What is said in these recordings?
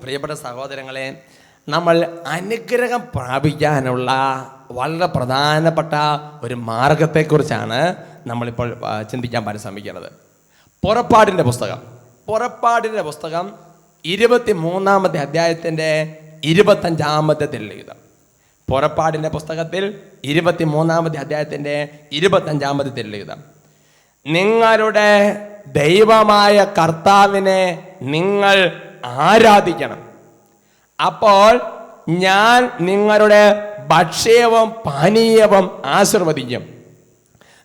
പ്രിയപ്പെട്ട സഹോദരങ്ങളെ, നമ്മൾ അനുഗ്രഹം പ്രാപിക്കാനുള്ള വളരെ പ്രധാനപ്പെട്ട ഒരു മാർഗത്തെക്കുറിച്ചാണ് നമ്മളിപ്പോൾ ചിന്തിക്കാൻ പരിശ്രമിക്കുന്നത്. പുറപ്പാടിൻ്റെ പുസ്തകം 23-ാമത്തെ അധ്യായത്തിൻ്റെ 25-ാമത്തെ തിരുലിഖിതം. പുറപ്പാടിൻ്റെ പുസ്തകത്തിൽ 23-ാമത്തെ അധ്യായത്തിൻ്റെ 25-ാമത്തെ തിരുലിഖിതം. നിങ്ങളുടെ ദൈവമായ കർത്താവിനെ നിങ്ങൾ ആരാധിക്കണം. അപ്പോൾ ഞാൻ നിങ്ങളുടെ ഭക്ഷ്യവും പാനീയവും ആശീർവദിക്കും.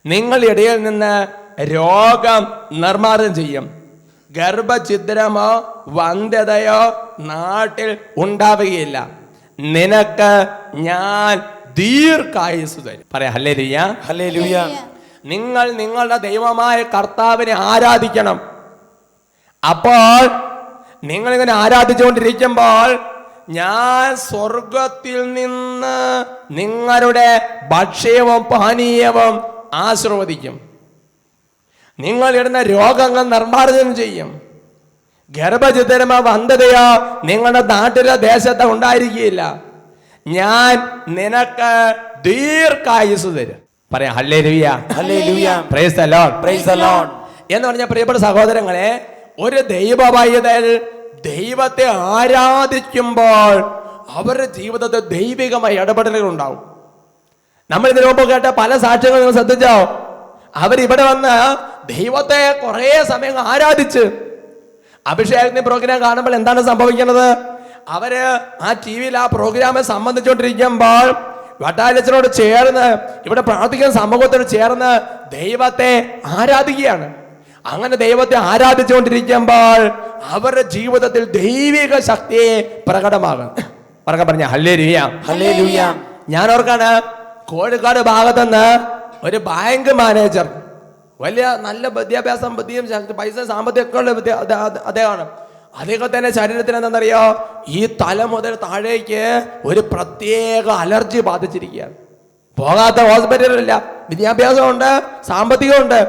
നിങ്ങളുടെ ഇടയിൽ നിന്ന് രോഗം നിർമ്മാർജ്ജനം ചെയ്യും. ഗർഭഛിദ്രമോ വന്ധ്യതയോ നാട്ടിൽ ഉണ്ടാവുകയില്ല. നിനക്ക് ഞാൻ ദീർഘായുസ്സ് തരും. പറയാം ഹല്ലേലൂയ, ഹല്ലേലൂയ. നിങ്ങൾ നിങ്ങളുടെ ദൈവമായ കർത്താവിനെ ആരാധിക്കണം. അപ്പോൾ നിങ്ങളിങ്ങനെ ആരാധിച്ചുകൊണ്ടിരിക്കുമ്പോൾ ഞാൻ സ്വർഗത്തിൽ നിന്ന് നിങ്ങളുടെ ഭക്ഷ്യവും പാനീയവും ആശീർവദിക്കും. നിങ്ങളിടുന്ന രോഗങ്ങൾ നിർമ്മാർജ്ജനം ചെയ്യും. ഗർഭഛിദ്രമോ വന്ധ്യതയോ നിങ്ങളുടെ നാട്ടിലെ ദേശത്ത് ഉണ്ടായിരിക്കുകയില്ല. ഞാൻ നിനക്ക് ദീർഘായുസ്സ് തരും. പറയാം hallelujah, hallelujah. Price the Lord, price the Lord. എന്ന് പറഞ്ഞ പ്രിയപ്പെട്ട സഹോദരങ്ങളെ, ഒരു ദൈവപൈതൽ ദൈവത്തെ ആരാധിക്കുമ്പോൾ അവരുടെ ജീവിതത്തിൽ ദൈവികമായ ഇടപെടലുകൾ ഉണ്ടാവും. നമ്മൾ ഇതിനു മുമ്പ് കേട്ട പല സാക്ഷ്യങ്ങൾ നിങ്ങൾ ശ്രദ്ധിച്ചോ? അവരിവിടെ വന്ന് ദൈവത്തെ കുറേ സമയം ആരാധിച്ച് അഭിഷേകത്തിന്റെ പ്രോഗ്രാം കാണുമ്പോൾ എന്താണ് സംഭവിക്കുന്നത്? അവര് ആ ടി-വിയിൽ ആ പ്രോഗ്രാമെ സംബന്ധിച്ചുകൊണ്ടിരിക്കുമ്പോൾ വട്ടാലച്ചനോട് ചേർന്ന് ഇവിടെ പ്രാർത്ഥിക്കുന്ന സമൂഹത്തോട് ചേർന്ന് ദൈവത്തെ ആരാധിക്കുകയാണ്. അങ്ങനെ ദൈവത്തെ ആരാധിച്ചുകൊണ്ടിരിക്കുമ്പോൾ അവരുടെ ജീവിതത്തിൽ ദൈവിക ശക്തിയെ പ്രകടമാകും. പറഞ്ഞ ഹല്ലേലൂയ, ഹല്ലേലൂയ. ഞാൻ ഓർക്കാണ്, കോഴിക്കോട് ഭാഗത്തുനിന്ന് ഒരു ബാങ്ക് മാനേജർ, വലിയ നല്ല വിദ്യാഭ്യാസം, ബുദ്ധിയും പൈസ സാമ്പത്തികമൊക്കെ ഉള്ള അദ്ദേഹമാണ്. അദ്ദേഹത്തിന്റെ ശരീരത്തിന് എന്താണെന്നറിയോ? ഈ തല മുതൽ താഴേക്ക് ഒരു പ്രത്യേക അലർജി ബാധിച്ചിരിക്കുകയാണ്. പോകാത്ത ഹോസ്പിറ്റലില്ല, വിദ്യാഭ്യാസമുണ്ട്, സാമ്പത്തികമുണ്ട്,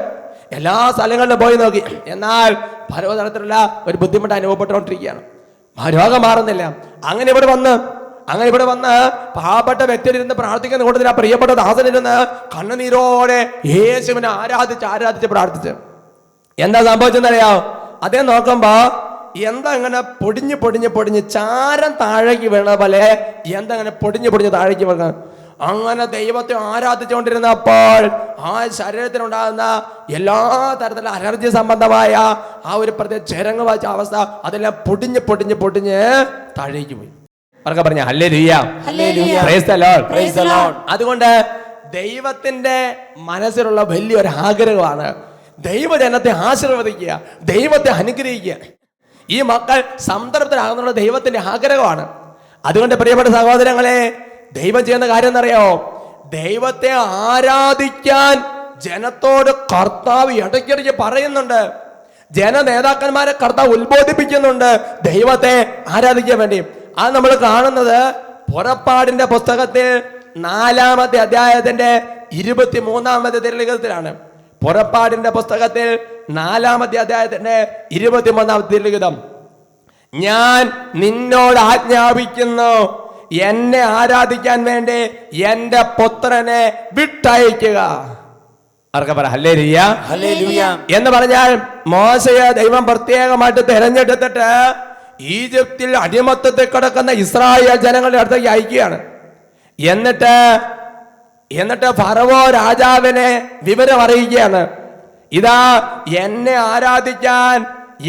എല്ലാ സ്ഥലങ്ങളിലും പോയി നോക്കി. എന്നാൽ പലതരത്തിലുള്ള ഒരു ബുദ്ധിമുട്ട് അനുഭവപ്പെട്ടുകൊണ്ടിരിക്കുകയാണ്. ആ രോഗം മാറുന്നില്ല. അങ്ങനെ ഇവിടെ വന്ന് പാവപ്പെട്ട വ്യക്തിയിരുന്ന് പ്രാർത്ഥിക്കുന്ന കൂട്ടത്തിൽ ആ പ്രിയപ്പെട്ട ദാസനിരുന്ന് കണ്ണുനീരോടെ യേശുവിനെ ആരാധിച്ച് പ്രാർത്ഥിച്ച് എന്താ സംഭവിച്ചെന്നറിയാം? അദ്ദേഹം നോക്കുമ്പോ എന്താ ഇങ്ങനെ പൊടിഞ്ഞ് ചാരം താഴേക്ക് വീണ പോലെ എന്താ ഇങ്ങനെ പൊടിഞ്ഞ് താഴേക്ക് വീണ. അങ്ങനെ ദൈവത്തെ ആരാധിച്ചുകൊണ്ടിരുന്നപ്പോൾ ആ ശരീരത്തിനുണ്ടാകുന്ന എല്ലാ തരത്തിലുള്ള അലർജി സംബന്ധമായ ആ ഒരു പ്രത്യേക ചെരങ്ങ് വായിച്ച അവസ്ഥ അതെല്ലാം പൊടിഞ്ഞ് താഴേക്ക് പോയി. പറഞ്ഞ hallelujah, hallelujah. Price the Lord, price the Lord. അതുകൊണ്ട് ദൈവത്തിന്റെ മനസ്സിലുള്ള വലിയൊരു ആഗ്രഹമാണ് ദൈവജനത്തെ ആശീർവദിക്കുക, ദൈവത്തെ അനുഗ്രഹിക്കുക. ഈ മക്കൾ സംതൃപ്തരാകുന്നുള്ള ദൈവത്തിന്റെ ആഗ്രഹമാണ്. അതുകൊണ്ട് പ്രിയപ്പെട്ട സഹോദരങ്ങളെ, ദൈവം ചെയ്യുന്ന കാര്യം എന്നറിയോ? ദൈവത്തെ ആരാധിക്കാൻ ജനത്തോട് കർത്താവ് ഇടയ്ക്കിടയ്ക്ക് പറയുന്നുണ്ട്. ജന നേതാക്കന്മാരെ കർത്താവ് ഉത്ബോധിപ്പിക്കുന്നുണ്ട് ദൈവത്തെ ആരാധിക്കാൻ വേണ്ടി. അത് നമ്മൾ കാണുന്നത് പുറപ്പാടിന്റെ പുസ്തകത്തിൽ 4-ാമത്തെ അധ്യായത്തിന്റെ 23-ാമത്തെ തിരുലിഖിതത്തിലാണ്. പുറപ്പാടിന്റെ പുസ്തകത്തിൽ 4-ാമത്തെ അധ്യായത്തിന്റെ 23-ാമത്തെ തിരുലിഖിതം. ഞാൻ നിന്നോട് ആജ്ഞാപിക്കുന്നു, എന്നെ ആരാധിക്കാൻ വേണ്ടി എന്റെ പുത്രനെ വിട്ടയക്കുക. Hallelujah, hallelujah. എന്ന് പറഞ്ഞാൽ മോശയെ ദൈവം പ്രത്യേകമായിട്ട് തിരഞ്ഞെടുത്തിട്ട് ഈജിപ്തിൽ അടിമത്തത്തിൽ കിടക്കുന്ന ഇസ്രായേൽ ജനങ്ങളുടെ അടുത്തേക്ക് അയക്കുകയാണ്. എന്നിട്ട് ഫറവോ രാജാവിനെ വിവരം അറിയിക്കുകയാണ്, ഇതാ എന്നെ ആരാധിക്കാൻ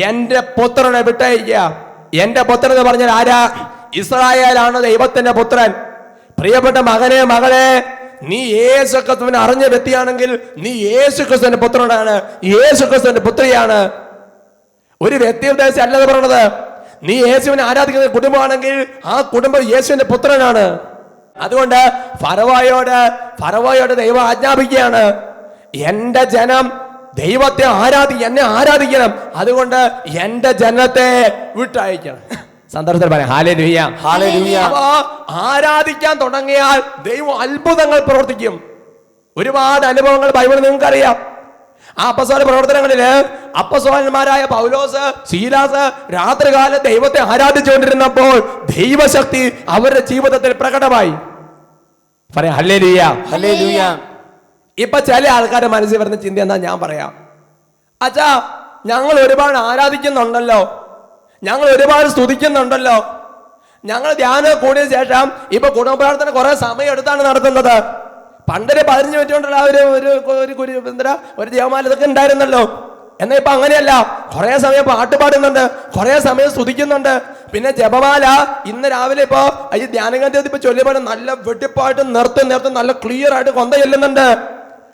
എന്റെ പുത്രനെ വിട്ടയക്കുക. എന്റെ പുത്രൻ എന്ന് പറഞ്ഞാൽ ആരാ? ഇസ്രായേലാണ് ദൈവത്തിന്റെ പുത്രൻ. പ്രിയപ്പെട്ട മകനെ, മകളെ, നീ യേശു ക്രിസ്തുവിനെ അറിഞ്ഞ വ്യക്തിയാണെങ്കിൽ നീ യേശു ക്രിസ്തുവിന്റെ പുത്രനാണ്, യേശു ക്രിസ്തുവിന്റെ പുത്രിയാണ്. ഒരു വ്യക്തിയുദ്ദേശം അല്ലത് പറയണത്. നീ യേശുവിനെ ആരാധിക്കുന്ന കുടുംബമാണെങ്കിൽ ആ കുടുംബം യേശുവിന്റെ പുത്രനാണ്. അതുകൊണ്ട് ഫറവോയോട് ദൈവം ആജ്ഞാപിക്കുകയാണ്, എന്റെ ജനം ദൈവത്തെ എന്നെ ആരാധിക്കണം. അതുകൊണ്ട് എന്റെ ജനത്തെ വിട്ടയക്കണം. സന്ദർഭത്തിൽ പറയാം ഹല്ലേലൂയ, ഹല്ലേലൂയ. അപ്പോ ആരാധിക്കാൻ തുടങ്ങിയാൽ ദൈവം അത്ഭുതങ്ങൾ പ്രവർത്തിക്കും. ഒരുപാട് അനുഭവങ്ങൾ ബൈബിളിൽ നിങ്ങൾക്കറിയാം. ആ അപ്പസ്തോല പ്രവർത്തനങ്ങളില് അപ്പസ്തോലന്മാരായ പൗലോസ്, ശീലാസ് രാത്രികാലം ദൈവത്തെ ആരാധിച്ചുകൊണ്ടിരുന്നപ്പോൾ ദൈവശക്തി അവരുടെ ജീവിതത്തിൽ പ്രകടമായി. പറയാം ഹല്ലേലൂയ. ഹല്ലേലൂയ. ഇപ്പൊ ചില ആൾക്കാരുടെ മനസ്സിൽ വരുന്ന ചിന്ത എന്താ ഞാൻ പറയാം, അച്ഛാ ഞങ്ങൾ ഒരുപാട് ആരാധിക്കുന്നുണ്ടല്ലോ, ഞങ്ങൾ ഒരുപാട് സ്തുതിക്കുന്നുണ്ടല്ലോ, ഞങ്ങൾ ധ്യാനം കൂടിയ ശേഷം ഇപ്പൊ കുടുംബ പ്രാർത്ഥന കുറെ സമയം എടുത്താണ് നടത്തുന്നത്. പണ്ടൊരു 15 മിനിറ്റ് കൊണ്ടുള്ള ഒരു ജപമാല ഇതൊക്കെ ഉണ്ടായിരുന്നല്ലോ. എന്നാൽ ഇപ്പൊ അങ്ങനെയല്ല, കുറെ സമയം പാട്ട് പാടുന്നുണ്ട്, കുറെ സമയം സ്തുതിക്കുന്നുണ്ട്. പിന്നെ ജപമാല ഇന്ന് രാവിലെ ഇപ്പൊ ഈ ധ്യാനകേന്ദ്രത്തിൽ ഇപ്പൊ ചൊല്ലിയപ്പോൾ നല്ല വെട്ടിപ്പായിട്ട് നിർത്തി നല്ല ക്ലിയർ ആയിട്ട് കൊന്ത ചെല്ലുന്നുണ്ട്,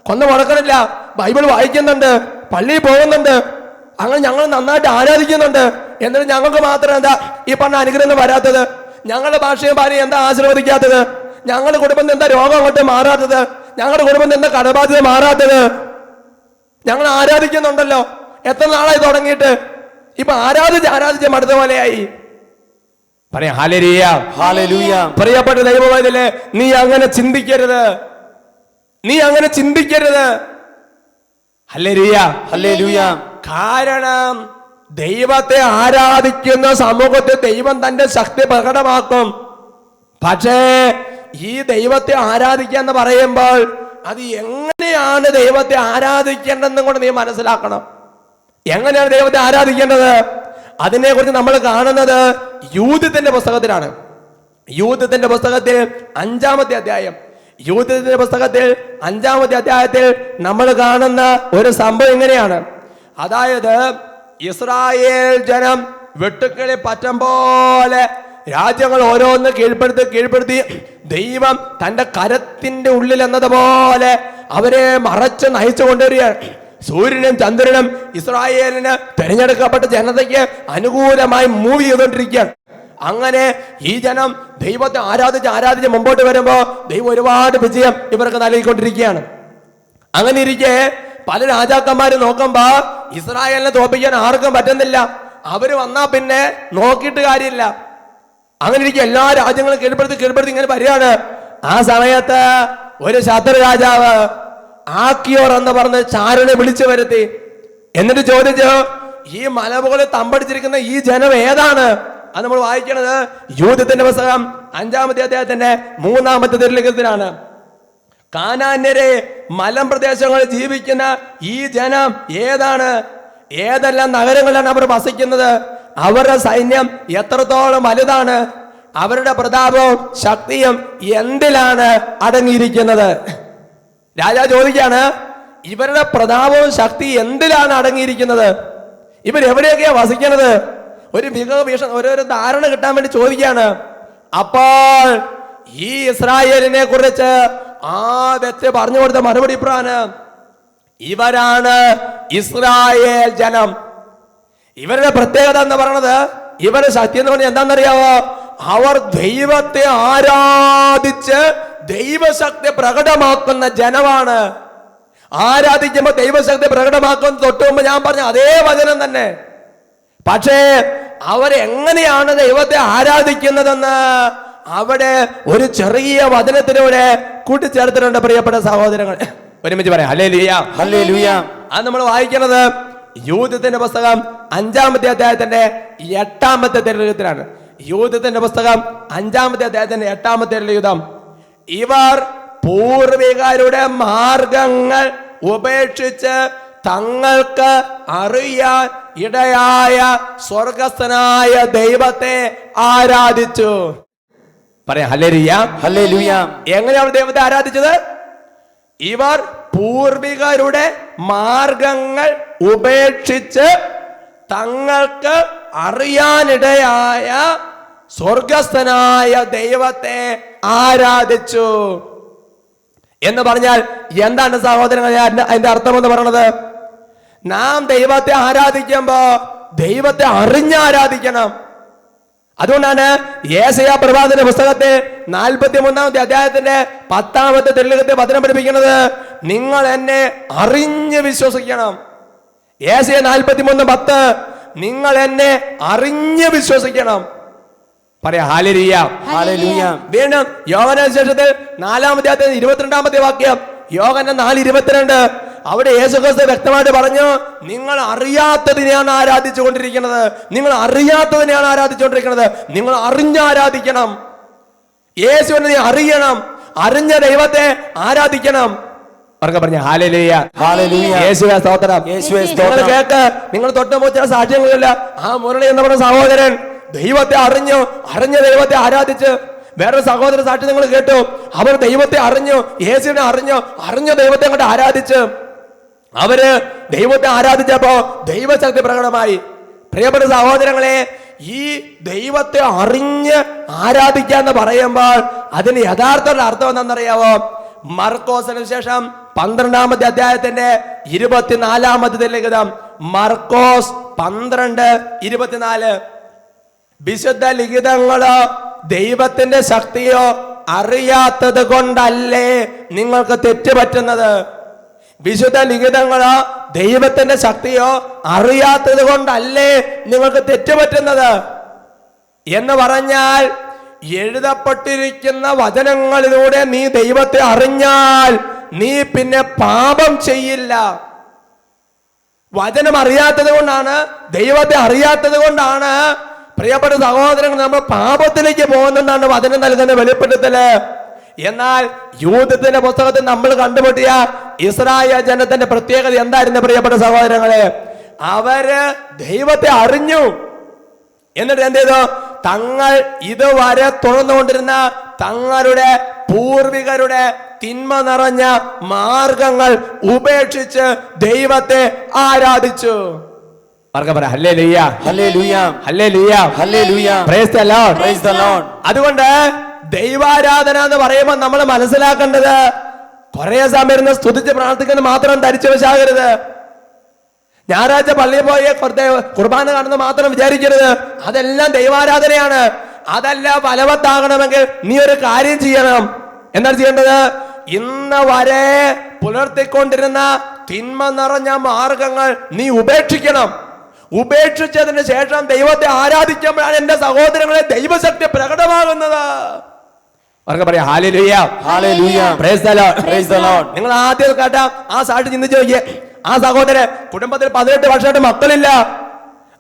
കൊന്ത മുടക്കണില്ല, ബൈബിൾ വായിക്കുന്നുണ്ട്, പള്ളിയിൽ പോകുന്നുണ്ട്. അങ്ങനെ ഞങ്ങൾ നന്നായിട്ട് ആരാധിക്കുന്നുണ്ട്. എന്നിട്ട് ഞങ്ങൾക്ക് മാത്രം എന്താ ഈ പറഞ്ഞ അനുഗ്രഹം വരാത്തത്? ഞങ്ങളുടെ ഭാഷയും ഭാര്യയും എന്താ ആശീർവദിക്കാത്തത്? ഞങ്ങളുടെ കുടുംബത്തിൽ എന്താ രോഗം അങ്ങോട്ട് മാറാത്തത്? ഞങ്ങളുടെ കുടുംബത്തിൽ എന്താ കടബാധ്യത മാറാത്തത്? ഞങ്ങൾ ആരാധിക്കുന്നുണ്ടല്ലോ, എത്ര നാളായി തുടങ്ങിയിട്ട്? ഇപ്പൊ ആരാധിച്ച് മടുത്ത പോലെയായി. പറയാം ഹല്ലേലൂയ. ഹല്ലേലൂയ. പ്രിയപ്പെട്ട ദൈവവേദനേ, നീ അങ്ങനെ ചിന്തിക്കരുത്, നീ അങ്ങനെ ചിന്തിക്കരുത്. ഹല്ലേലൂയ. ഹല്ലേലൂയ. കാരണം ദൈവത്തെ ആരാധിക്കുന്ന സമൂഹത്തിൽ ദൈവം തന്റെ ശക്തി പ്രകടമാക്കും. പക്ഷേ ഈ ദൈവത്തെ ആരാധിക്കുക എന്ന് പറയുമ്പോൾ അത് എങ്ങനെയാണ് ദൈവത്തെ ആരാധിക്കേണ്ടതെന്നും കൂടെ നീ മനസ്സിലാക്കണം. എങ്ങനെയാണ് ദൈവത്തെ ആരാധിക്കേണ്ടത്? അതിനെക്കുറിച്ച് നമ്മൾ കാണുന്നത് യൂഥത്തിന്റെ പുസ്തകത്തിലാണ്. യൂഥത്തിന്റെ പുസ്തകത്തിൽ 5-ാമത്തെ അധ്യായം, യൂഥത്തിന്റെ പുസ്തകത്തിൽ 5-ാമത്തെ അധ്യായത്തിൽ നമ്മൾ കാണുന്ന ഒരു സംഭവം ഇങ്ങനെയാണ്. അതായത് ഇസ്രായേൽ ജനം വെട്ടുക്കിളി പറ്റം പോലെ രാജ്യങ്ങൾ ഓരോന്ന് കീഴ്പ്പെടുത്തി ദൈവം തന്റെ കരത്തിന്റെ ഉള്ളിൽ എന്നതുപോലെ അവരെ മറച്ച് നയിച്ചു കൊണ്ടുവരികയാണ്. സൂര്യനും ചന്ദ്രനും ഇസ്രായേലിന് തിരഞ്ഞെടുക്കപ്പെട്ട ജനതയ്ക്ക് അനുകൂലമായി മൂവ് ചെയ്തുകൊണ്ടിരിക്കുകയാണ്. അങ്ങനെ ഈ ജനം ദൈവത്തെ ആരാധിച്ച് മുമ്പോട്ട് വരുമ്പോ ദൈവം ഒരുപാട് വിജയം ഇവർക്ക് നൽകിക്കൊണ്ടിരിക്കുകയാണ്. അങ്ങനെ ഇരിക്കെ പല രാജാക്കന്മാര് നോക്കുമ്പോ ഇസ്രായേലിനെ തോൽപ്പിക്കാൻ ആർക്കും പറ്റുന്നില്ല. അവര് വന്നാ പിന്നെ നോക്കിയിട്ട് കാര്യമില്ല. അങ്ങനെ ഇരിക്കും എല്ലാ രാജ്യങ്ങളും കീഴ്പ്പെടുത്തി ഇങ്ങനെ വരികയാണ്. ആ സമയത്ത് ഒരു ശത്രു രാജാവ് ആക്കിയോർ എന്ന് പറഞ്ഞ് ചാരനെ വിളിച്ചു വരുത്തി. എന്നിട്ട് ചോദിച്ചു, ഈ മലമുകളിൽ തമ്പടിച്ചിരിക്കുന്ന ഈ ജനം ഏതാണ്? അത് നമ്മൾ വായിക്കണത് യൂഥത്തിന്റെ പുസ്തകം 5-ാമത്തെ അധ്യായത്തിന്റെ 3-ാമത്തെ തിരുലിഖിതത്തിലാണ്. കാനാന്യരെ മലമ്പ്രദേശങ്ങളിൽ ജീവിക്കുന്ന ഈ ജനം ഏതാണ്? ഏതെല്ലാം നഗരങ്ങളിലാണ് അവർ വസിക്കുന്നത്? അവരുടെ സൈന്യം എത്രത്തോളം വലുതാണ്? അവരുടെ പ്രതാപവും ശക്തിയും എന്തിലാണ് അടങ്ങിയിരിക്കുന്നത്? രാജാവ് ചോദിക്കാണ്, ഇവരുടെ പ്രതാപവും ശക്തി എന്തിലാണ് അടങ്ങിയിരിക്കുന്നത്? ഇവരെവിടെയൊക്കെയാ വസിക്കുന്നത്? ഒരു ഒരു ധാരണ കിട്ടാൻ വേണ്ടി ചോദിക്കുകയാണ്. അപ്പോൾ ഈ ഇസ്രായേലിനെ കുറിച്ച് ആ വ്യക്തി പറഞ്ഞു കൊടുത്ത മറുപടി ഇപ്രാണ്: ഇവരാണ് ഇസ്രായേൽ ജനം. ഇവരുടെ പ്രത്യേകത എന്ന് പറയുന്നത്, ഇവരുടെ ശക്തി എന്ന് പറഞ്ഞാൽ എന്താണെന്നറിയാവോ? അവർ ദൈവത്തെ ആരാധിച്ച് ദൈവശക്തി പ്രകടമാക്കുന്ന ജനമാണ്. ആരാധിക്കുമ്പോൾ ദൈവശക്തി പ്രകടമാക്കുന്ന തൊട്ട് മുമ്പ് ഞാൻ പറഞ്ഞ അതേ വചനം തന്നെ. പക്ഷേ അവരെങ്ങനെയാണ് ദൈവത്തെ ആരാധിക്കുന്നതെന്ന് അവിടെ ഒരു ചെറിയ വചനത്തിലൂടെ കൂട്ടിച്ചേർത്തിട്ടുണ്ട്. പ്രിയപ്പെട്ട സഹോദരങ്ങൾ, ഒരുമിച്ച് പറയാം ഹല്ലേലൂയ. ഹല്ലേലൂയ. അത് നമ്മൾ വായിക്കുന്നത് യൂഥത്തിന്റെ പുസ്തകം 5-ാമത്തെ അധ്യായത്തിന്റെ 8-ാമത്തെ തിരുലിഖിതത്തിലാണ്. യൂഥത്തിന്റെ പുസ്തകം 5-ാമത്തെ അധ്യായത്തിന്റെ 8-ാമത്തെ തിരുലിഖിതം. ഇവർ പൂർവികരുടെ മാർഗങ്ങൾ ഉപേക്ഷിച്ച് തങ്ങൾക്ക് അറിയാൻ ഇടയായ സ്വർഗസ്ഥനായ ദൈവത്തെ ആരാധിച്ചു. പറയാം ഹല്ലേലൂയ. ഹല്ലേലൂയ. എങ്ങനെയാണ് ദൈവത്തെ ആരാധിച്ചത്? ഇവർ പൂർവികരുടെ മാർഗങ്ങൾ ഉപേക്ഷിച്ച് തങ്ങൾക്ക് അറിയാനിടയായ സ്വർഗസ്ഥനായ ദൈവത്തെ ആരാധിച്ചു എന്ന് പറഞ്ഞാൽ എന്താണ് സഹോദരങ്ങൾ അതിന്റെ അർത്ഥം എന്ന് പറയുന്നത്? നാം ദൈവത്തെ ആരാധിക്കുമ്പോ ദൈവത്തെ അറിഞ്ഞ് ആരാധിക്കണം. അതുകൊണ്ടാണ് യേശയ്യാ പ്രവാചകന്റെ പുസ്തകത്തെ 43-ാമത്തെ അധ്യായത്തിന്റെ 10-ാമത്തെ തിരുലിഖിതത്തിൽ വചനം പഠിപ്പിക്കുന്നത്, നിങ്ങൾ എന്നെ അറിഞ്ഞ് വിശ്വസിക്കണം. യേശയ്യാ 43:10, നിങ്ങൾ എന്നെ അറിഞ്ഞ് വിശ്വസിക്കണം. പറയാ ഹല്ലേലൂയ. ഹല്ലേലൂയ. വീണ്ടും യോഹന്നാൻ സുവിശേഷത്തിൽ 4-ാമത്തെ അധ്യായത്തിൽ 22-ാമത്തെ വാക്യം, യോഹന്നാൻ 4:22, അവിടെ യേശുക്രിസ്തു വ്യക്തമായിട്ട് പറഞ്ഞു, നിങ്ങൾ അറിയാത്തതിനെയാണ് ആരാധിച്ചുകൊണ്ടിരിക്കുന്നത്, നിങ്ങൾ അറിയാത്തതിനെയാണ് ആരാധിച്ചുകൊണ്ടിരിക്കുന്നത്, നിങ്ങൾ അറിഞ്ഞാരാധിക്കണം. യേശുവിനെ നീ അറിയണം, അറിഞ്ഞ ദൈവത്തെ ആരാധിക്കണം. പറഞ്ഞ ഹല്ലേലൂയ, ഹല്ലേലൂയ, യേശുവേ സ്തോത്രം, യേശുവേ നിങ്ങൾ സ്തോത്രം. കേക്ക്, നിങ്ങൾ തൊട്ടുമ്പോൾ ചില സാക്ഷ്യങ്ങളില്ല. ആ മുരളി എന്ന് പറഞ്ഞ സഹോദരൻ ദൈവത്തെ അറിഞ്ഞ ദൈവത്തെ ആരാധിച്ച്. വേറെ സഹോദര സാക്ഷി നിങ്ങൾ കേട്ടു, അവർ ദൈവത്തെ അറിഞ്ഞു, യേശുവിനെ അറിഞ്ഞ ദൈവത്തെ അങ്ങോട്ട് ആരാധിച്ച്. അവര് ദൈവത്തെ ആരാധിച്ചപ്പോ ദൈവശക്തി പ്രകടമായി. പ്രിയപ്പെട്ട സഹോദരങ്ങളെ, ഈ ദൈവത്തെ അറിഞ്ഞ് ആരാധിക്കാന്ന് പറയുമ്പോൾ അതിന് യഥാർത്ഥ അർത്ഥം എന്താണെന്നറിയാവോ? മർക്കോസിന് ശേഷം 12-ാമത്തെ അധ്യായത്തിന്റെ 24-ാമത്തെ ലിഖിതം, മർക്കോസ് 12:24. വിശുദ്ധ ലിഖിതങ്ങളോ ദൈവത്തിന്റെ ശക്തിയോ അറിയാത്തത് കൊണ്ടല്ലേ നിങ്ങൾക്ക് തെറ്റുപറ്റുന്നത്. വിശുദ്ധ ലിഖിതങ്ങളോ ദൈവത്തിന്റെ ശക്തിയോ അറിയാത്തത് കൊണ്ടല്ലേ നിങ്ങൾക്ക് തെറ്റുപറ്റുന്നത് എന്ന് പറഞ്ഞാൽ, എഴുതപ്പെട്ടിരിക്കുന്ന വചനങ്ങളിലൂടെ നീ ദൈവത്തെ അറിഞ്ഞാൽ നീ പിന്നെ പാപം ചെയ്യില്ല. വചനം അറിയാത്തത് കൊണ്ടാണ്, ദൈവത്തെ അറിയാത്തത് കൊണ്ടാണ് പ്രിയപ്പെട്ട സഹോദരങ്ങൾ നമ്മൾ പാപത്തിലേക്ക് പോകുന്നതാണ് വചനം നൽകുന്ന വെളിപ്പെടുത്തല്. എന്നാൽ യൂദത്തിന്റെ പുസ്തകത്തിൽ നമ്മൾ കണ്ടുമുട്ടിയ ഇസ്രായേൽ ജനത്തിന്റെ പ്രത്യേകത എന്തായിരുന്നു പ്രിയപ്പെട്ട സഹോദരങ്ങളെ? അവര് ദൈവത്തെ അറിഞ്ഞു. എന്നിട്ട് എന്ത് ചെയ്തു? തങ്ങൾ ഇതുവരെ തുറന്നുകൊണ്ടിരുന്ന തങ്ങളുടെ പൂർവികരുടെ തിന്മ നിറഞ്ഞ മാർഗങ്ങൾ ഉപേക്ഷിച്ച് ദൈവത്തെ ആരാധിച്ചു. Hallelujah, hallelujah, hallelujah, hallelujah, price the Lord, price the Lord. അതുകൊണ്ട് ദൈവാരാധന എന്ന് പറയുമ്പോൾ നമ്മൾ മനസ്സിലാക്കേണ്ടത് കുറെ സമയം ഇരുന്ന് സ്തുതിച്ച് പ്രാർത്ഥിക്കുന്നത് മാത്രം ധരിച്ചു വെച്ചാകരുത്. ഞായറാഴ്ച പള്ളിയിൽ പോയി കുർബാന കാണുന്നത് മാത്രം വിചാരിക്കരുത്. അതെല്ലാം ദൈവാരാധനയാണ്. അതല്ല ഫലവത്താകണമെങ്കിൽ നീ ഒരു കാര്യം ചെയ്യണം. എന്താണ് ചെയ്യേണ്ടത്? ഇന്ന് വരെ പുലർത്തിക്കൊണ്ടിരുന്ന തിന്മ നിറഞ്ഞ മാർഗങ്ങൾ നീ ഉപേക്ഷിക്കണം. ഉപേക്ഷിച്ചതിന് ശേഷം ദൈവത്തെ ആരാധിക്കുമ്പോഴാണ് എന്റെ സഹോദരങ്ങളെ ദൈവശക്തി പ്രകടമാകുന്നത്. അവർക്ക് പറയാം hallelujah, hallelujah, price the Lord, price the Lord. നിങ്ങൾ ആദ്യം കേട്ട ആ സാക്ഷി ചിന്തിച്ചു നോക്കിയേ. ആ സഹോദരൻ കുടുംബത്തിൽ 18 വർഷമായിട്ട് മക്കളില്ല,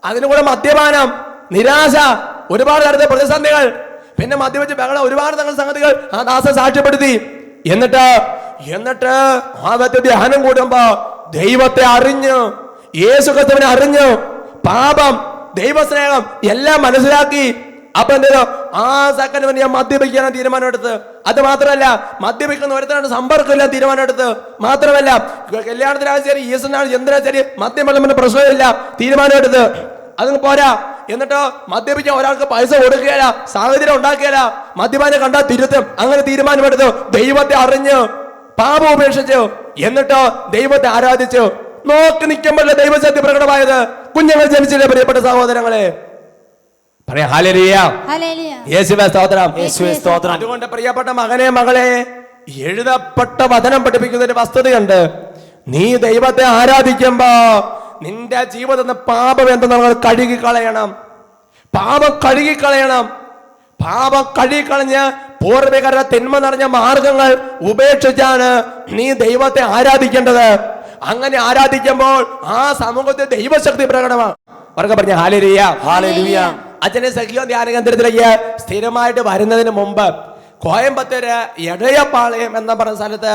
അതിനു കൂടെ മദ്യപാനം, നിരാശ, ഒരുപാട് തരത്തിലെ പ്രതിസന്ധികൾ, പിന്നെ മദ്യപിച്ച് ബഹളം, ഒരുപാട് തങ്ങളുടെ സംഗതികൾ ആ ദാസ സാക്ഷ്യപ്പെടുത്തി. എന്നിട്ട് ആ വ്യക്തി ധ്യാനം കൂടുമ്പോ ദൈവത്തെ അറിഞ്ഞു, യേശു ക്രിസ്തുവിനെ അറിഞ്ഞു, പാപം, ദൈവസ്നേഹം എല്ലാം മനസ്സിലാക്കി. അപ്പൊ എന്തോ ആ സെക്കൻഡ് ഞാൻ മദ്യപിക്കാൻ തീരുമാനം എടുത്ത്. അത് മാത്രമല്ല, മദ്യപിക്കുന്ന ഒരുത്തരാണ് സമ്പർക്കമില്ല തീരുമാനം എടുത്ത്. മാത്രമല്ല കല്യാണത്തിനാണ് ശരി, ഈസനാണ് എന്തിനാ ശരി, മദ്യം വെള്ളം പ്രശ്നമില്ല തീരുമാനം എടുത്ത്. അത് പോരാ, എന്നിട്ടോ മദ്യപിക്കാൻ ഒരാൾക്ക് പൈസ കൊടുക്കുകയില്ല, സാഹചര്യം ഉണ്ടാക്കിയല്ല, മദ്യപാനം കണ്ടാൽ തിരുത്തും, അങ്ങനെ തീരുമാനമെടുത്തു. ദൈവത്തെ അറിഞ്ഞു, പാപം ഉപേക്ഷിച്ചു, എന്നിട്ടോ ദൈവത്തെ ആരാധിച്ചു. നോക്കി നിൽക്കുമ്പോഴല്ലേ ദൈവശക്തി പ്രകടമായത്. കുഞ്ഞുങ്ങൾ ജനിച്ചില്ലേ പ്രിയപ്പെട്ട സഹോദരങ്ങളെ? പറയാം ഹല്ലേലൂയ, യേശുവേ സ്തോത്രം, യേശുവേ സ്തോത്രം. അതുകൊണ്ട് പ്രിയപ്പെട്ട മകനെ മകളെ, എഴുതപ്പെട്ട വചനം പഠിപ്പിക്കുന്ന ഒരു വസ്തുതയുണ്ട്. നീ ദൈവത്തെ ആരാധിക്കുമ്പോ നിന്റെ ജീവിതത്തിൽ പാപം എന്തെന്ന് കഴുകിക്കളയണം. പാപം കഴുകിക്കളയണം. പാപം കഴുകിക്കളഞ്ഞ് പൂർവികരുടെ തിന്മ നിറഞ്ഞ മാർഗങ്ങൾ ഉപേക്ഷിച്ചാണ് നീ ദൈവത്തെ ആരാധിക്കേണ്ടത്. അങ്ങനെ ആരാധിക്കുമ്പോൾ ആ സമൂഹത്തിൽ ദൈവശക്തി പ്രകടമാണ്. അവർക്ക് പറഞ്ഞ ഹല്ലേലൂയ, ഹല്ലേലൂയ. അച്ഛനെ സഖിയോൻ ധ്യാന കേന്ദ്രത്തിലേക്ക് സ്ഥിരമായിട്ട് വരുന്നതിന് മുമ്പ് കോയമ്പത്തൂര് എടയപ്പാളയം എന്ന പറഞ്ഞ സ്ഥലത്ത്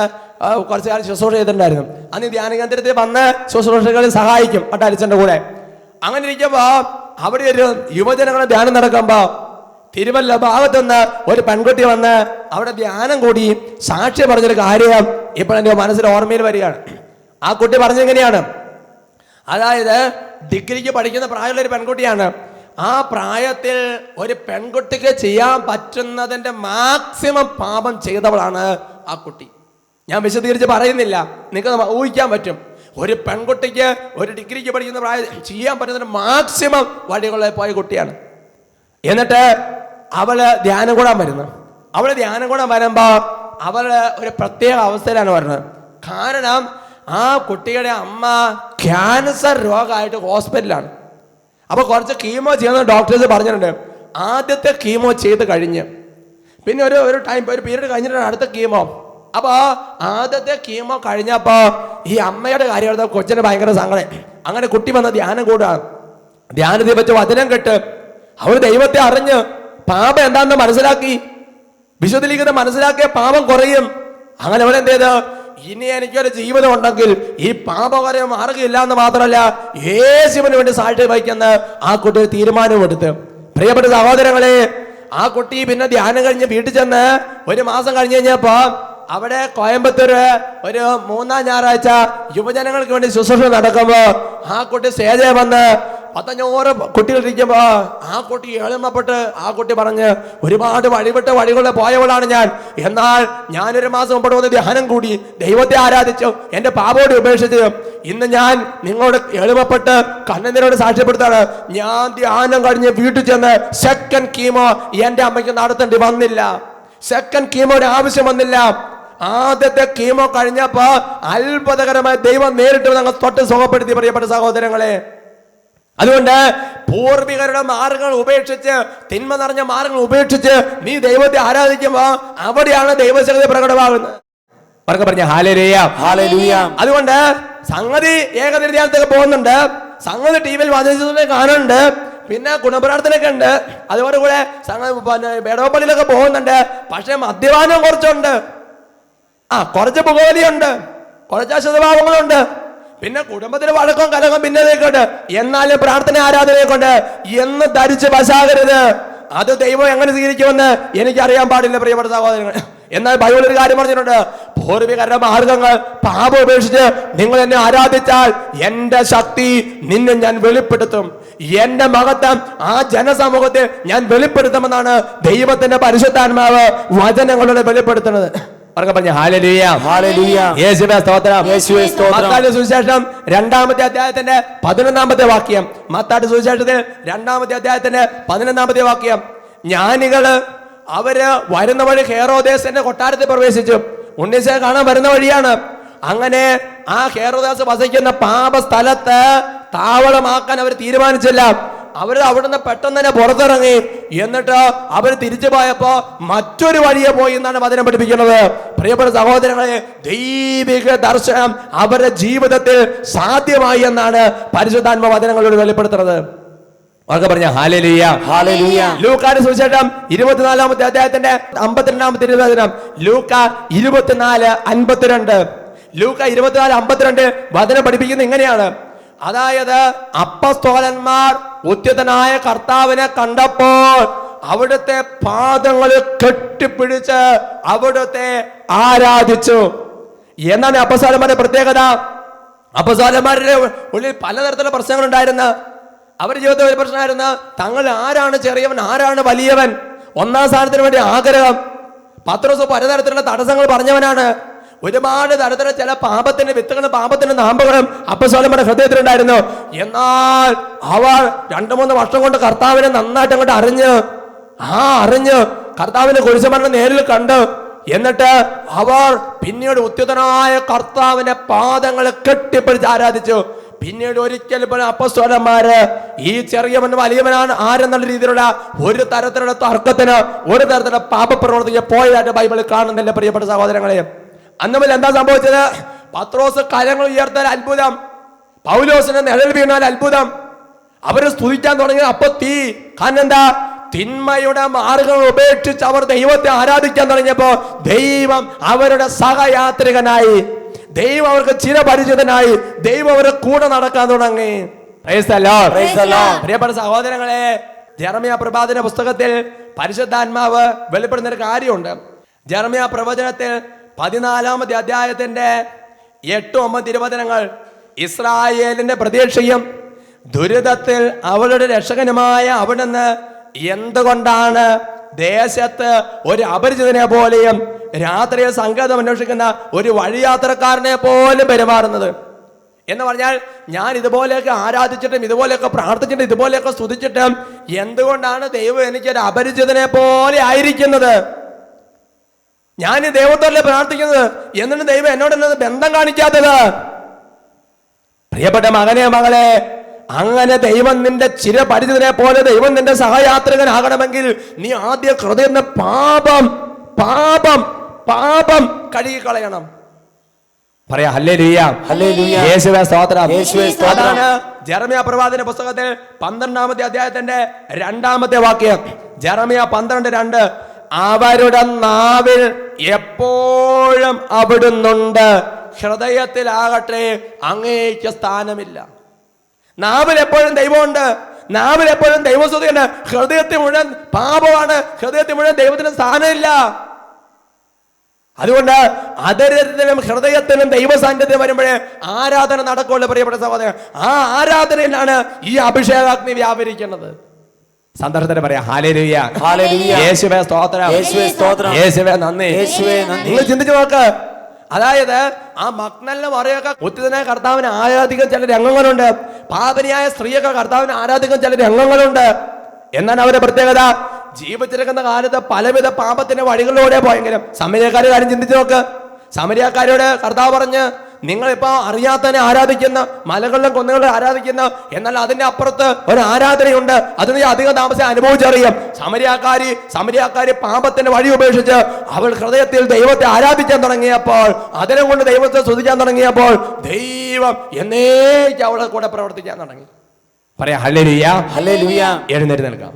കുറച്ച് കാലം ശുശ്രൂഷ ചെയ്തിട്ടുണ്ടായിരുന്നു. അന്ന് ധ്യാന കേന്ദ്രത്തിൽ വന്ന് ശുശ്രൂഷകളിൽ സഹായിക്കും അച്ഛൻ്റെ കൂടെ. അങ്ങനെ ഇരിക്കുമ്പോ അവിടെ ഒരു യുവജനങ്ങളെ ധ്യാനം നടക്കുമ്പോ തിരുവല്ല ഭാഗത്തുനിന്ന് ഒരു പെൺകുട്ടി വന്ന് അവിടെ ധ്യാനം കൂടി സാക്ഷി പറഞ്ഞൊരു കാര്യം ഇപ്പോഴെന്റെ മനസ്സിൽ ഓർമ്മയിൽ വരികയാണ്. ആ കുട്ടി പറഞ്ഞെങ്ങനെയാണ്? അതായത് ഡിഗ്രിക്ക് പഠിക്കുന്ന പ്രായമുള്ള ഒരു പെൺകുട്ടിയാണ്. ആ പ്രായത്തിൽ ഒരു പെൺകുട്ടിക്ക് ചെയ്യാൻ പറ്റുന്നതിന്റെ മാക്സിമം പാപം ചെയ്തവളാണ് ആ കുട്ടി. ഞാൻ വിശദീകരിച്ച് പറയുന്നില്ല, നിങ്ങൾക്ക് ഊഹിക്കാൻ പറ്റും. ഒരു പെൺകുട്ടിക്ക് ഒരു ഡിഗ്രിക്ക് പഠിക്കുന്ന പ്രായത്തിൽ ചെയ്യാൻ പറ്റുന്നതിന് മാക്സിമം വഴികളിൽ പോയ കുട്ടിയാണ്. എന്നിട്ട് അവള് ധ്യാനം കൂടാൻ വരുന്നു. അവള് ധ്യാനം കൂടാൻ വരുമ്പോ അവള് ഒരു പ്രത്യേക അവസ്ഥയിലാണ് വരുന്നത്. കാരണം ആ കുട്ടിയുടെ അമ്മ ക്യാൻസർ രോഗമായിട്ട് ഹോസ്പിറ്റലാണ്. അപ്പൊ കുറച്ച് കീമോ ചെയ്യുന്ന ഡോക്ടേഴ്സ് പറഞ്ഞിട്ടുണ്ട്. ആദ്യത്തെ കീമോ ചെയ്ത് കഴിഞ്ഞ് പിന്നെ ഒരു പീരീഡ് കഴിഞ്ഞിട്ടാണ് അടുത്ത കീമോ. അപ്പൊ ആദ്യത്തെ കീമോ കഴിഞ്ഞപ്പോ ഈ അമ്മയുടെ കാര്യം കൊച്ചിന് ഭയങ്കര സങ്കടം. അങ്ങനെ കുട്ടി വന്ന ധ്യാനം കൂടാണ്. ധ്യാനത്തെ വെച്ച് വചനം കേട്ട് അവർ ദൈവത്തെ അറിഞ്ഞ് പാപം എന്താണെന്ന് മനസ്സിലാക്കി, വിശുദ്ധ ലിഖിതം മനസ്സിലാക്കിയ പാപം കുറയും. അങ്ങനെ അവരെന്ത് ചെയ്ത്, ഇനി എനിക്കൊരു ജീവിതം ഉണ്ടെങ്കിൽ ഈ പാപകരം മാറുകയില്ല എന്ന് മാത്രമല്ല യേശുവിന് വേണ്ടി സാക്ഷി വഹിക്കുന്ന ആ കുട്ടി തീരുമാനമെടുത്ത്. പ്രിയപ്പെട്ട സഹോദരങ്ങളെ, ആ കുട്ടി പിന്നെ ധ്യാനം കഴിഞ്ഞ് വീട്ടിൽ ചെന്ന് ഒരു മാസം കഴിഞ്ഞ് കഴിഞ്ഞപ്പോ അവിടെ കോയമ്പത്തൂര് ഒരു 3-ാം ഞായറാഴ്ച യുവജനങ്ങൾക്ക് വേണ്ടി ശുശ്രൂഷ നടക്കുമ്പോ ആ കുട്ടി സ്റ്റേജിൽ വന്ന് 500 കുട്ടികൾ ഇരിക്കുമ്പോ ആ കുട്ടി എളിമപ്പെട്ട് ആ കുട്ടി പറഞ്ഞ്, ഒരുപാട് വഴിവിട്ട് വഴികളിൽ പോയവളാണ് ഞാൻ. എന്നാൽ ഞാനൊരു മാസം മുമ്പോട്ട് വന്ന് ധ്യാനം കൂടി ദൈവത്തെ ആരാധിച്ചു, എന്റെ പാപോട് ഉപേക്ഷിച്ചു. ഇന്ന് ഞാൻ നിങ്ങളോട് എളിമപ്പെട്ട് കണ്ണുനീരോട് സാക്ഷ്യപ്പെടുത്താണ്, ഞാൻ ധ്യാനം കഴിഞ്ഞ് വീട്ടിൽ ചെന്ന് സെക്കൻഡ് കീമോ എന്റെ അമ്മയ്ക്ക് നടത്തേണ്ടി വന്നില്ല. സെക്കൻഡ് കീമോയുടെ ആവശ്യം വന്നില്ല. ആദ്യത്തെ കീമോ കഴിഞ്ഞപ്പോ അത്ഭുതകരമായ ദൈവം നേരിട്ട് ഞങ്ങൾ തൊട്ട് സുഖപ്പെടുത്തി. പ്രിയപ്പെട്ട സഹോദരങ്ങളെ, അതുകൊണ്ട് പൂർവികരുടെ മാർഗങ്ങൾ ഉപേക്ഷിച്ച്, തിന്മ നിറഞ്ഞ മാർഗങ്ങൾ ഉപേക്ഷിച്ച് നീ ദൈവത്തെ ആരാധിക്കുമ്പോ അവിടെയാണ് ദൈവശക്തി പ്രകടമാകുന്നത്. പറഞ്ഞ ഹല്ലേലൂയ, ഹല്ലേലൂയ. അതുകൊണ്ട് സംഗതി ഏകനിര്യാനത്തൊക്കെ പോകുന്നുണ്ട്, സംഗതി ടിവിയിൽ വചനത്തെ കാണുന്നുണ്ട്, പിന്നെ ഗുണപ്രാർത്ഥനയൊക്കെ ഉണ്ട്, അതുപോലെ കൂടെ ബേടോപ്പള്ളിയിലൊക്കെ പോകുന്നുണ്ട്. പക്ഷെ മദ്യപാനം കുറച്ചുണ്ട്, കുറച്ച് പുകവലിയുണ്ട്, കുറച്ച് അശുദ്ധഭാവങ്ങളുണ്ട്, പിന്നെ കുടുംബത്തിന് വഴക്കം കലകം ഭിന്നതയൊക്കെ. എന്നാലും പ്രാർത്ഥന ആരാധനയെക്കൊണ്ട് എന്ന് ധരിച്ച് വശാകരുത്. അത് ദൈവം എങ്ങനെ സ്വീകരിക്കുമെന്ന് എനിക്കറിയാൻ പാടില്ല പ്രിയപ്പെട്ട സഹോദരങ്ങൾ. എന്നാൽ ബൈബിൾ ഒരു കാര്യം പറഞ്ഞിട്ടുണ്ട്, പൂർവികരുടെ മാർഗങ്ങൾ പാപം ഉപേക്ഷിച്ച് നിങ്ങൾ എന്നെ ആരാധിച്ചാൽ എന്റെ ശക്തി നിന്നെ ഞാൻ വെളിപ്പെടുത്തും, എന്റെ മഹത്വം ആ ജനസമൂഹത്തെ ഞാൻ വെളിപ്പെടുത്തുമെന്നാണ് ദൈവത്തിന്റെ പരിശുദ്ധാത്മാവ് വചനങ്ങളുടെ വെളിപ്പെടുത്തുന്നത്. പറഞ്ഞ ഹല്ലേലൂയ, ഹല്ലേലൂയ, യേശുവേ സ്തോത്രം, യേശുവേ സ്തോത്രം. മത്തായിയുടെ സുവിശേഷം 2-ാമത്തെ അധ്യായത്തിന്റെ 11-ാമത്തെ വാക്യം. മത്തായിയുടെ സുവിശേഷത്തിൽ 2-ാമത്തെ അധ്യായത്തിന്റെ 11-ാമത്തെ വാക്യം. ജ്ഞാനികള് അവര് വരുന്ന വഴി ഹെരോദേസിന്റെ കൊട്ടാരത്തിൽ പ്രവേശിച്ചു. ഉണ്ണീശയെ കാണാൻ വരുന്ന വഴിയാണ്. അങ്ങനെ ആ ഹെരോദാസ് വസിക്കുന്ന പാപ സ്ഥലത്ത് താവളമാക്കാൻ അവർ തീരുമാനിച്ചില്ല. അവര് അവിടുന്ന് പെട്ടെന്ന് തന്നെ പുറത്തിറങ്ങി. എന്നിട്ട് അവർ തിരിച്ചു പോയപ്പോ മറ്റൊരു വഴിയെ പോയി എന്നാണ് വചനം പഠിപ്പിക്കുന്നത്. പ്രിയപ്പെട്ട സഹോദരങ്ങളെ, ദൈവിക ദർശനം അവരുടെ ജീവിതത്തിൽ സാധ്യമായി എന്നാണ് പരിശുദ്ധാത്മ വചനങ്ങളോട് വെളിപ്പെടുത്തുന്നത്. പറഞ്ഞ ഹല്ലേലൂയ, ഹല്ലേലൂയ. ലൂക്കായുടെ സുവിശേഷം 24-ാമത്തെ അധ്യായത്തിന്റെ 52-ാമത്തെ തിരുവചനം. ലൂക്ക 24:52. ലൂക്ക 24:52 വചനം പഠിപ്പിക്കുന്നത് ഇങ്ങനെയാണ്. അതായത് അപ്പസ്തോലന്മാർ ഉദ്യതനായ കർത്താവിനെ കണ്ടപ്പോൾ അവിടുത്തെ പാദങ്ങളിൽ കെട്ടിപ്പിടിച്ച് അവിടുത്തെ ആരാധിച്ചു എന്നാണ് അപ്പസ്തോലന്മാരുടെ പ്രത്യേകത. അപ്പസ്തോലന്മാരുടെ ഉള്ളിൽ പലതരത്തിലുള്ള പ്രശ്നങ്ങൾ ഉണ്ടായിരുന്നു. അവരുടെ ജീവിതത്തിൽ ഒരു പ്രശ്നമായിരുന്നു, തങ്ങൾ ആരാണ് ചെറിയവൻ, ആരാണ് വലിയവൻ. 1-ാം സ്ഥാനത്തിന് വേണ്ടി ആഗ്രഹം. പത്രോസ് പലതരത്തിലുള്ള തടസ്സങ്ങൾ പറഞ്ഞവനാണ്. ഒരുപാട് തരത്തിലുള്ള ചില പാപത്തിന്റെ വിത്തുകളും പാപത്തിന്റെ നാമ്പുകളും അപ്പസ്തോലന്മാരുടെ ഹൃദയത്തിലുണ്ടായിരുന്നു. എന്നാൽ അവർ 2-3 വർഷം കൊണ്ട് കർത്താവിനെ നന്നായിട്ട് അങ്ങോട്ട് അറിഞ്ഞ് കർത്താവിന്റെ കുരിശുമരണം നേരിൽ കണ്ടു. എന്നിട്ട് അവർ പിന്നീട് ഉദ്യുതനായ കർത്താവിന്റെ പാദങ്ങളെ കെട്ടിപ്പിടിച്ച് ആരാധിച്ചു. പിന്നീട് ഒരിക്കൽ പോലും അപ്പസ്തോലന്മാര് ഈ ചെറിയവൻ വലിയവനാണ് ആരെന്നുള്ള രീതിയിലുള്ള ഒരു തരത്തിലുള്ള തർക്കത്തിന്, ഒരു തരത്തിലുള്ള പാപപ്രവർത്തിക്ക് പോയതായിട്ട് ബൈബിളിൽ കാണുന്നില്ല പ്രിയപ്പെട്ട സഹോദരങ്ങളെ. അന്ന് മുതൽ എന്താ സംഭവിച്ചത്? പത്രോസ് കരങ്ങൾ ഉയർത്താൻ അത്ഭുതം, പൗലോസിന് നിഴൽ വീണാൽ അത്ഭുതം. അവര് സ്തുതിക്കാൻ തുടങ്ങി. അപ്പൊ തീ. കാരണം എന്താ? തിന്മയുടെ മാർഗങ്ങൾ ഉപേക്ഷിച്ച് അവർ ദൈവത്തെ ആരാധിക്കാൻ തുടങ്ങിയപ്പോ ദൈവം അവരുടെ സഹയാത്രികനായി, ദൈവം അവർക്ക് ചിരപരിചിതനായി, ദൈവം അവരുടെ കൂടെ നടക്കാൻ തുടങ്ങി. പ്രിയപ്പെട്ട സഹോദരങ്ങളെ, ജെറമ്യാ പ്രവാചന പുസ്തകത്തിൽ പരിശുദ്ധാത്മാവ് വെളിപ്പെടുന്ന ഒരു കാര്യമുണ്ട്. ജെറമ്യാ പ്രവചനത്തിൽ 14-ാമത്തെ അധ്യായത്തിന്റെ 8-9 തിരുവചനങ്ങൾ. ഇസ്രായേലിന്റെ പ്രതീക്ഷയും ദുരിതത്തിൽ അവളുടെ രക്ഷകനുമായ അവിടുന്ന് എന്തുകൊണ്ടാണ് ദേശത്ത് ഒരു അപരിചിതനെ പോലെയും രാത്രിയിൽ സങ്കേതം അന്വേഷിക്കുന്ന ഒരു വഴിയാത്രക്കാരനെ പോലും പെരുമാറുന്നത് എന്ന് പറഞ്ഞാൽ, ഞാൻ ഇതുപോലെയൊക്കെ ആരാധിച്ചിട്ടും ഇതുപോലെയൊക്കെ പ്രാർത്ഥിച്ചിട്ടും ഇതുപോലെയൊക്കെ സ്തുതിച്ചിട്ടും എന്തുകൊണ്ടാണ് ദൈവം എനിക്കൊരു അപരിചിതനെ പോലെ ആയിരിക്കുന്നത്? ഞാൻ ഈ ദൈവത്തോടെ പ്രാർത്ഥിക്കുന്നത്, എന്നിട്ട് ദൈവം എന്നോട് ബന്ധം കാണിക്കാത്തത്? പ്രിയപ്പെട്ട മകനെ, മകളെ, അങ്ങനെ ദൈവം നിന്റെ ചിരപരിചിതനെ പോലെ ദൈവം നിന്റെ സഹയാത്രികനാകണമെങ്കിൽ നീ ആദ്യം ഹൃദയം പാപം പാപം പാപം കഴുകിക്കളയണം. പറയാ ഹല്ലേലൂയ, ഹല്ലേലൂയ. യേശുവേ സ്തോത്രം. യേശുവേ സ്തോത്രം. അതാണ് ജെറമ്യാ പ്രവാചന പുസ്തകത്തിൽ 12-ാമത്തെ അധ്യായത്തിന്റെ 2-ാമത്തെ വാക്യം. ജെറമ്യാ 12:2. അവരുടെ നാവിൽ എപ്പോഴും അവിടുന്നുണ്ട്, ഹൃദയത്തിലാകട്ടെ അങ്ങേക്ക് സ്ഥാനമില്ല. നാവിൽ എപ്പോഴും ദൈവമുണ്ട്, നാവിൽ എപ്പോഴും ദൈവസ്തുതിയുണ്ട്. ഹൃദയത്തിൽ മുഴുവൻ പാപമാണ്, ഹൃദയത്തിൽ മുഴുവൻ ദൈവത്തിന് സ്ഥാനമില്ല. അതുകൊണ്ട് അതരത്തിലും ഹൃദയത്തിലും ദൈവസാന്നിധ്യം വരുമ്പോഴേ ആരാധന നടക്കുള്ളൂ. പ്രിയപ്പെട്ട സഹോദരൻ, ആ ആരാധനയിലാണ് ഈ അഭിഷേകാഗ്നി വ്യാപരിക്കുന്നത്. സന്ദർഭത്തിന് പറയാം ഹല്ലേലൂയ, ഹല്ലേലൂയ. യേശുവേ സ്തോത്രം, യേശുവേ സ്തോത്രം, യേശുവേ നന്ദി, യേശുവേ നന്ദി. നിങ്ങൾ ചിന്തിച്ചു നോക്ക്. അതായത് ആ മക്നലിനെ മറിയൊക്കെ ഉത്തിതനായ കർത്താവിനെ ആരാധിക്കുന്ന ചില രംഗങ്ങളുണ്ട്. പാപിനിയായ സ്ത്രീയൊക്കെ കർത്താവിനെ ആരാധിക്കുന്ന ചില രംഗങ്ങളുണ്ട്. എന്നാണ് അവരുടെ പ്രത്യേകത? ജീവിച്ചിരിക്കുന്ന കാലത്ത് പലവിധ പാപത്തിന്റെ വഴികളിലൂടെ പോയെങ്കിലും സമരിയക്കാരുടെ കാര്യം ചിന്തിച്ചു നോക്ക്. സമരിയക്കാരോട് കർത്താവ് പറഞ്ഞ്, നിങ്ങളിപ്പോ അറിയാത്തതിനെ ആരാധിക്കുന്ന, മലകളിലും കുന്നുകളിലും ആരാധിക്കുന്ന, എന്നാൽ അതിന്റെ അപ്പുറത്ത് ഒരു ആരാധനയുണ്ട്, അത് നീ അധികം താമസം അനുഭവിച്ചറിയാം. സമരിയാക്കാരി പാപത്തിന്റെ വഴി ഉപേക്ഷിച്ച് അവൾ ഹൃദയത്തിൽ ദൈവത്തെ ആരാധിക്കാൻ തുടങ്ങിയപ്പോൾ, അതിനെ കൊണ്ട് ദൈവത്തെ സ്തുതിക്കാൻ തുടങ്ങിയപ്പോൾ, ദൈവം എന്നേക്ക് അവളെ കൂടെ പ്രവർത്തിക്കാൻ തുടങ്ങി. പറയാം ഹല്ലേലൂയ, ഹല്ലേലൂയ. എഴുന്നേറ്റ് നിൽക്കാം.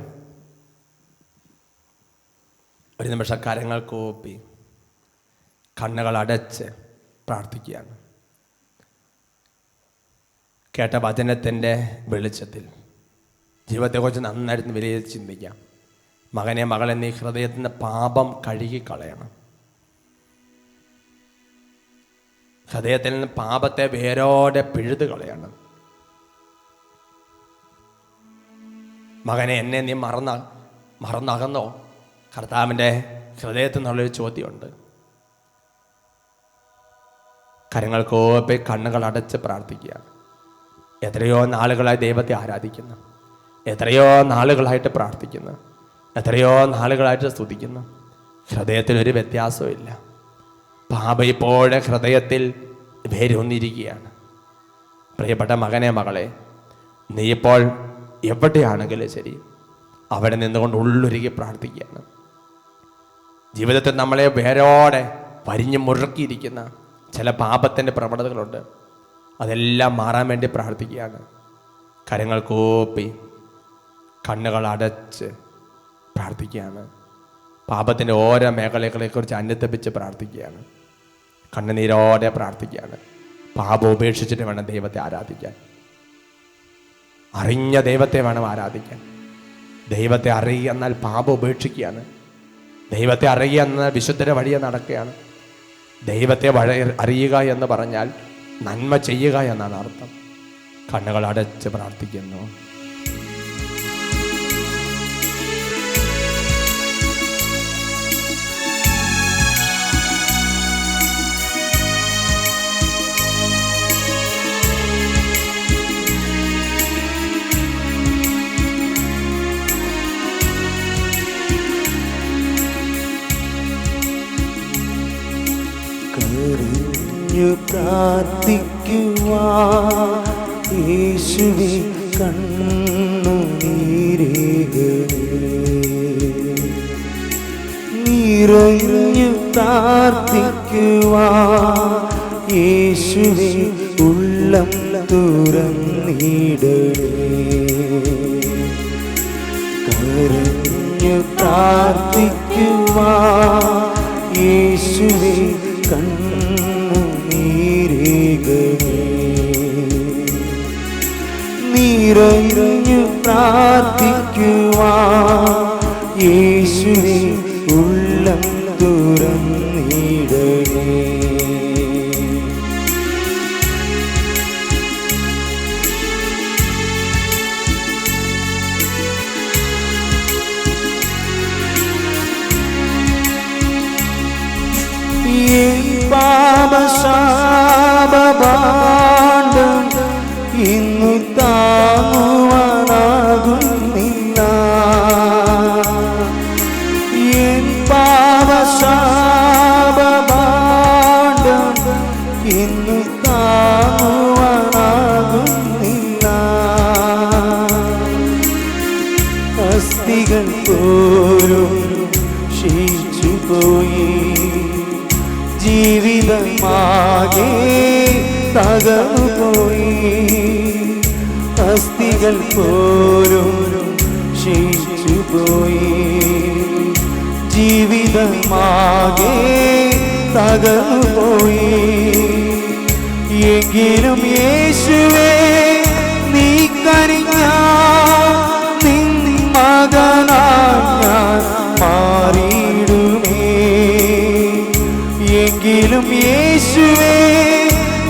ഒരു നിമിഷം കരങ്ങൾ കൂപ്പി കണ്ണുകൾ അടച്ച് പ്രാർത്ഥിക്കുകയാണ്. കേട്ട വചനത്തിൻ്റെ വെളിച്ചത്തിൽ ജീവിതത്തെക്കുറിച്ച് നന്നായിട്ട് വിലയിരുത്തി ചിന്തിക്കാം. മകനെ, മകളെ, നീ ഹൃദയത്തിൽ നിന്ന് പാപം കഴുകിക്കളയണം. ഹൃദയത്തിൽ നിന്ന് പാപത്തെ വേരോടെ പിഴുത് കളയണം. മകനെ, എന്നെ നീ മറന്നകന്നോ? കർത്താവിൻ്റെ ഹൃദയത്തിൽ നിന്നുള്ളൊരു ചോദ്യമുണ്ട്. കരങ്ങൾ കോപ്പി കണ്ണുകൾ അടച്ച് പ്രാർത്ഥിക്കുകയാണ്. എത്രയോ നാളുകളായി ദൈവത്തെ ആരാധിക്കുന്നു, എത്രയോ നാളുകളായിട്ട് പ്രാർത്ഥിക്കുന്നു, എത്രയോ നാളുകളായിട്ട് സ്തുതിക്കുന്നു. ഹൃദയത്തിലൊരു വ്യത്യാസവും ഇല്ല. പാപം ഇപ്പോഴെ ഹൃദയത്തിൽ വേരൂന്നിരിക്കുകയാണ്. പ്രിയപ്പെട്ട മകനെ, മകളെ, നീ ഇപ്പോൾ എവിടെയാണെങ്കിലും ശരി, അവിടെ നിന്നുകൊണ്ട് ഉള്ളൊരുക്കി പ്രാർത്ഥിക്കുകയാണ്. ജീവിതത്തിൽ നമ്മളെ വേരോടെ പരിഞ്ഞു മുറുക്കിയിരിക്കുന്ന ചില പാപത്തിൻ്റെ പ്രവണതകളുണ്ട്. അതെല്ലാം മാറാൻ വേണ്ടി പ്രാർത്ഥിക്കുകയാണ്. കരങ്ങൾ കൂപ്പി കണ്ണുകൾ അടച്ച് പ്രാർത്ഥിക്കുകയാണ്. പാപത്തിൻ്റെ ഓരോ മേഖലകളെക്കുറിച്ച് അന്യത്തപ്പിച്ച് പ്രാർത്ഥിക്കുകയാണ്. കണ്ണുനീരോടെ പ്രാർത്ഥിക്കുകയാണ്. പാപം ഉപേക്ഷിച്ചിട്ട് വേണം ദൈവത്തെ ആരാധിക്കാൻ. അറിഞ്ഞ ദൈവത്തെ വേണം ആരാധിക്കാൻ. ദൈവത്തെ അറിയുക എന്നാൽ പാപം ഉപേക്ഷിക്കുകയാണ്. ദൈവത്തെ അറിയുക എന്നാൽ വിശുദ്ധരുടെ വഴിയെ നടക്കുകയാണ്. ദൈവത്തെ അറിയുക എന്ന് പറഞ്ഞാൽ നന്മ ചെയ്യുക എന്നാണ് അർത്ഥം. കണ്ണുകൾ അടച്ച് പ്രാർത്ഥിക്കുന്നു. പ്രാർത്ഥിക്കുവാൻ യേശുവേ കണ്ണുനീരേകണേ, നിറഞ്ഞു പ്രാർത്ഥിക്കുവാൻ യേശുവേ ഉള്ളം തുറന്നിടണേ, കരഞ്ഞു പ്രാർത്ഥിക്കുവാൻ യേശുവേ നിറഞ്ഞു പ്രാർത്ഥിക്കുവാൻ യേശുവേ ഉള്ളം തുറന്നിടണേ. പാപശാപഭാണ്ഡം ഇന്നു താങ്ങുവാനാകുന്നില്ല. എൻ പാപശാപഭാണ്ഡം ഇന്നു താങ്ങുവാനാകുന്നില്ല. അസ്ഥികൾ പോലും ക്ഷയിച്ചുപോയി, ജീവിതമാകെ തകർന്നുപോയി, അസ്ഥികൾ പോലും ക്ഷയിച്ചുപോയി. ജീവിതമാകെ തകർന്നുപോയി, എങ്കിലും യേശുവേ നീ കനിഞ്ഞാൽ നിൻ മകനായി ഞാൻ മാറിയിടുമേ. എങ്കിലും യേശുവേ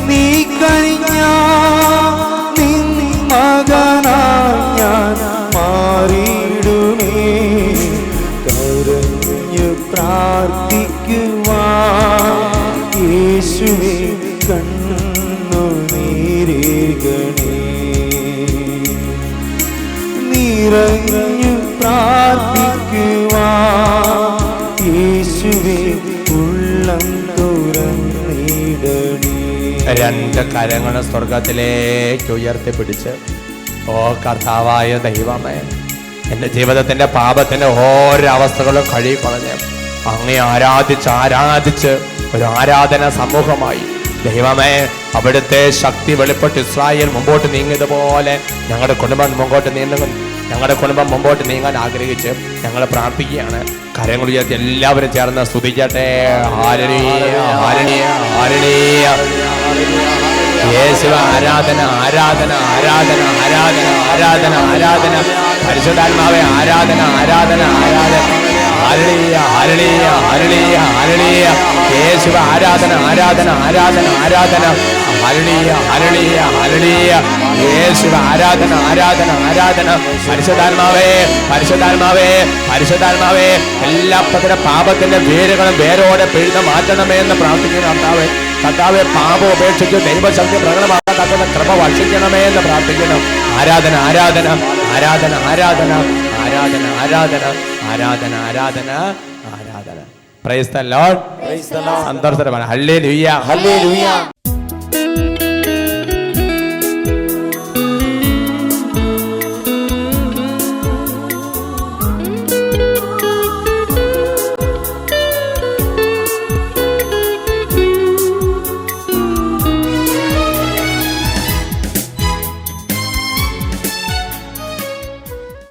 നീ കനിഞ്ഞാൽ നിൻ മകനായി ഞാൻ മാറിയിടുമേ. കരഞ്ഞു പ്രാർത്ഥിക്കുവാൻ യേശുവേ കണ്ണുനീരേകണേ. നിറഞ്ഞു പ്രാർത്ഥിക്കുവാൻ യേശുവേ ഉള്ളം തുറന്നിടണേ. രണ്ട് കരങ്ങൾ സ്വർഗത്തിലേക്ക് ഉയർത്തിപ്പിടിച്ച്, ഓ കർത്താവായ ദൈവമേ, എൻ്റെ ജീവിതത്തിൻ്റെ പാപത്തിൻ്റെ ഓരോ അവസ്ഥകളും കഴുകിക്കളഞ്ഞ് അങ്ങേ ആരാധിച്ച് ഒരു ആരാധന സമൂഹമായി ദൈവമേ, അവിടുത്തെ ശക്തി വെളിപ്പെട്ട് ഇസ്രായേൽ മുമ്പോട്ട് നീങ്ങിയതുപോലെ ഞങ്ങളുടെ കുടുംബം മുമ്പോട്ട് നീങ്ങാൻ ആഗ്രഹിച്ച് ഞങ്ങൾ പ്രാർത്ഥിക്കുകയാണ്. കരങ്ങൾ ഉയർത്തി എല്ലാവരും ചേർന്ന് സ്തുതിക്കട്ടെ. Hallelujah, hallelujah, hallelujah. യേശുവേ ആരാധന, ആരാധന, ആരാധന, ആരാധന, ആരാധന, ആരാധന. പരിശുദ്ധാത്മാവേ ആരാധന, ആരാധന, ആരാധന. Hallelujah, hallelujah, hallelujah, hallelujah. യേശുവേ ആരാധന, ആരാധന, ആരാധന, ആരാധന. Hallelujah, hallelujah, hallelujah. യേശുവേ ആരാധന, ആരാധന, ആരാധന. പരിശുദ്ധാത്മാവേ, പരിശുദ്ധാത്മാവേ, പരിശുദ്ധാത്മാവേ, എല്ലാ പാപത്തിന്റെ വേരുകളും വേരോടെ പിഴുത് മാറ്റണമേ എന്ന് പ്രാർത്ഥിക്കുന്നു. കർത്താവേ, കർത്താവെ, പാപം ഉപേക്ഷിച്ച് ദൈവശക്തി പ്രകടമാക്കാൻ തക്കുന്ന കൃപ വർഷിക്കണമേ എന്ന് പ്രാർത്ഥിക്കുന്നു. ആരാധന, ആരാധന, ആരാധന, ആരാധന, ആരാധന, ആരാധന, ആരാധന, ആരാധന, ആരാധന. Praise the Lord. സന്തോഷകരമാണ്. Hallelujah, hallelujah.